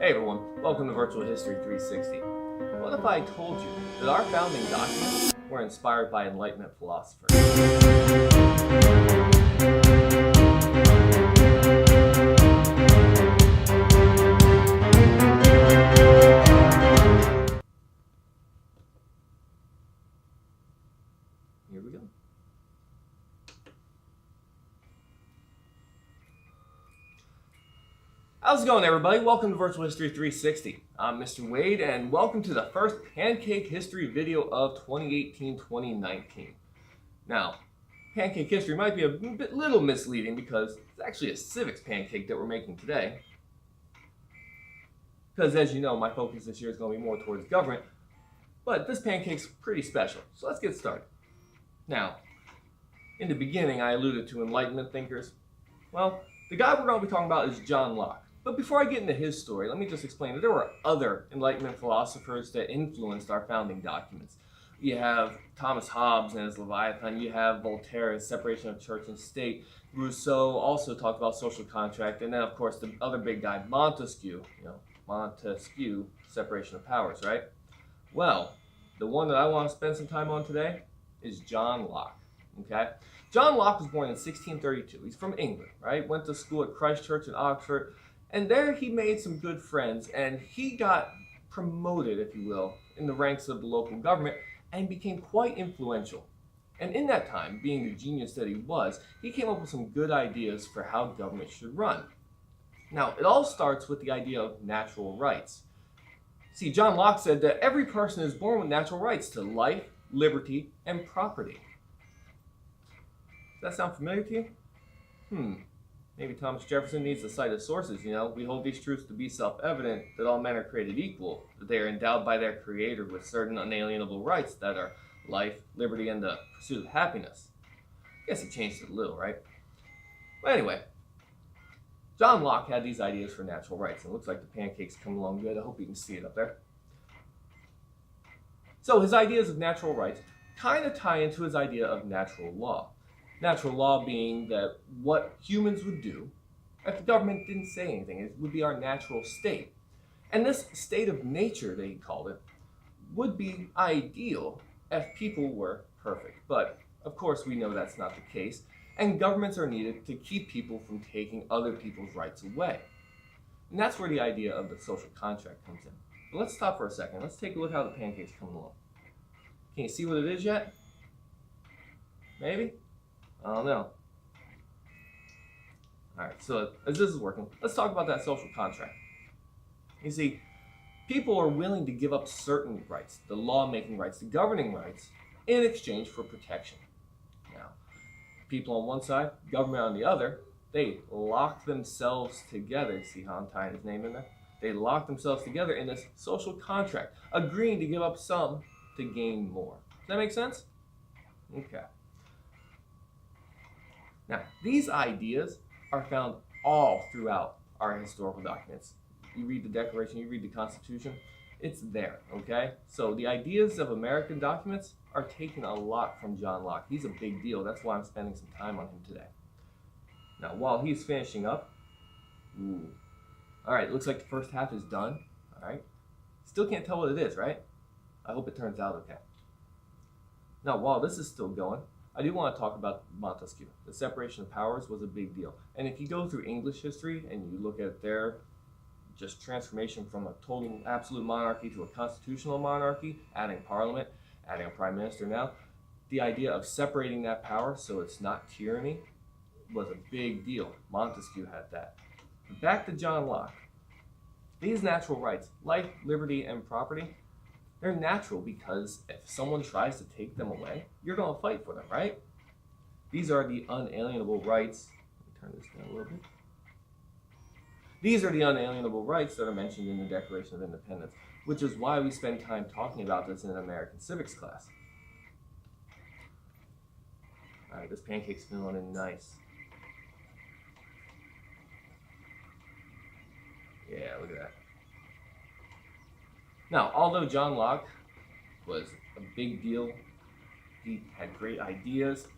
Hey everyone, welcome to Virtual History 360. What if I told you that our founding documents were inspired by Enlightenment philosophers? Here we go. How's it going, everybody? Welcome to Virtual History 360. I'm Mr. Wade, and welcome to the first Pancake history video of 2018-2019. Now, Pancake history might be a little misleading because it's actually a civics pancake that we're making today. Because as you know, my focus this year is going to be more towards government, but this pancake's pretty special, so let's get started. Now, in the beginning, I alluded to Enlightenment thinkers. Well, the guy we're going to be talking about is John Locke. But before I get into his story, let me just explain that there were other Enlightenment philosophers that influenced our founding documents. You have Thomas Hobbes and his Leviathan, you have Voltaire's separation of church and state, Rousseau also talked about social contract, and then of course the other big guy, Montesquieu, Montesquieu, separation of powers, right? Well, the one that I want to spend some time on today is John Locke, okay? John Locke was born in 1632. He's from England, right? Went to school at Christ Church in Oxford, and there he made some good friends, and he got promoted, if you will, in the ranks of the local government and became quite influential. And in that time, being the genius that he was, he came up with some good ideas for how government should run. Now, it all starts with the idea of natural rights. See, John Locke said that every person is born with natural rights to life, liberty, and property. Does that sound familiar to you? Maybe Thomas Jefferson needs to cite his sources, We hold these truths to be self-evident, that all men are created equal, that they are endowed by their Creator with certain unalienable rights that are life, liberty, and the pursuit of happiness. I guess he changed it a little, right? But anyway, John Locke had these ideas for natural rights, and it looks like the pancake's coming along good. I hope you can see it up there. So his ideas of natural rights kind of tie into his idea of natural law. Natural law being that what humans would do if the government didn't say anything. It would be our natural state. And this state of nature, that he called it, would be ideal if people were perfect. But of course we know that's not the case, and governments are needed to keep people from taking other people's rights away. And that's where the idea of the social contract comes in. But let's stop for a second. Let's take a look how the pancake's coming along. Can you see what it is yet? Maybe? I don't know. Alright, so as this is working, let's talk about that social contract. You see, people are willing to give up certain rights, the law-making rights, the governing rights, in exchange for protection. Now, people on one side, government on the other, they lock themselves together. See how I'm tying his name in there? They lock themselves together in this social contract, agreeing to give up some to gain more. Does that make sense? Okay. Now, these ideas are found all throughout our historical documents. You read the Declaration, you read the Constitution, it's there, okay? So the ideas of American documents are taken a lot from John Locke. He's a big deal. That's why I'm spending some time on him today. Now, while he's finishing up, all right, looks like the first half is done, all right? Still can't tell what it is, right? I hope it turns out okay. Now, while this is still going, I do want to talk about Montesquieu. The separation of powers was a big deal. And if you go through English history and you look at their just transformation from a total absolute monarchy to a constitutional monarchy, adding parliament, adding a prime minister now, the idea of separating that power so it's not tyranny was a big deal. Montesquieu had that. But back to John Locke. These natural rights, life, liberty, and property, they're natural because if someone tries to take them away, you're going to fight for them, right? These are the unalienable rights. Let me turn this down a little bit. These are the unalienable rights that are mentioned in the Declaration of Independence, which is why we spend time talking about this in an American civics class. All right, this pancake's feeling in nice. Yeah, look at that. Now, although John Locke was a big deal, he had great ideas,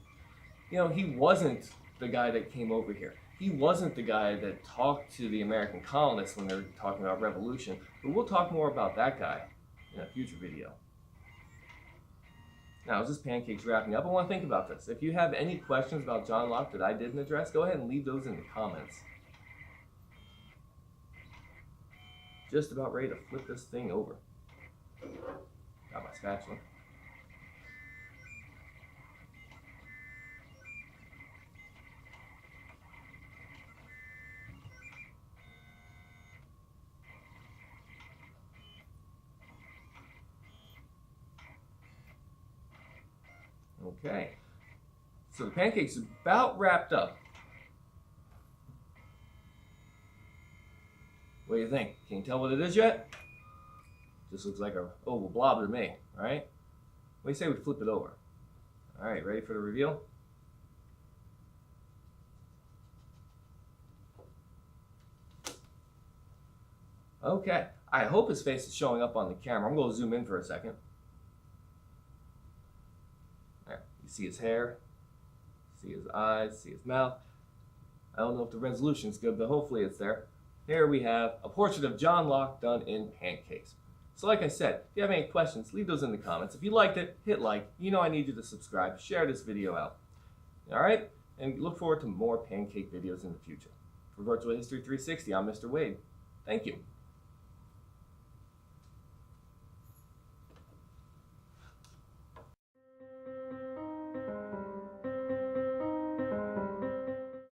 he wasn't the guy that came over here. he wasn't the guy that talked to the American colonists when they were talking about revolution, but we'll talk more about that guy in a future video. Now, as this Pancake's wrapping up, I want to think about this. If you have any questions about John Locke that I didn't address, go ahead and leave those in the comments. Just about ready to flip this thing over. Got my spatula. Okay, so the Pancake's about wrapped up. What do you think? Can you tell what it is yet? Just looks like an oval blob to me, right? What do you say we flip it over? All right, ready for the reveal? Okay, I hope his face is showing up on the camera. I'm going to zoom in for a second. There, you see his hair, see his eyes, see his mouth. I don't know if the resolution's good, but hopefully it's there. Here we have a portrait of John Locke done in Pancakes. So like I said, if you have any questions, leave those in the comments. If you liked it, hit like. You know I need you to subscribe. Share this video out. Alright? And look forward to more Pancake videos in the future. For Virtual History 360, I'm Mr. Wade. Thank you.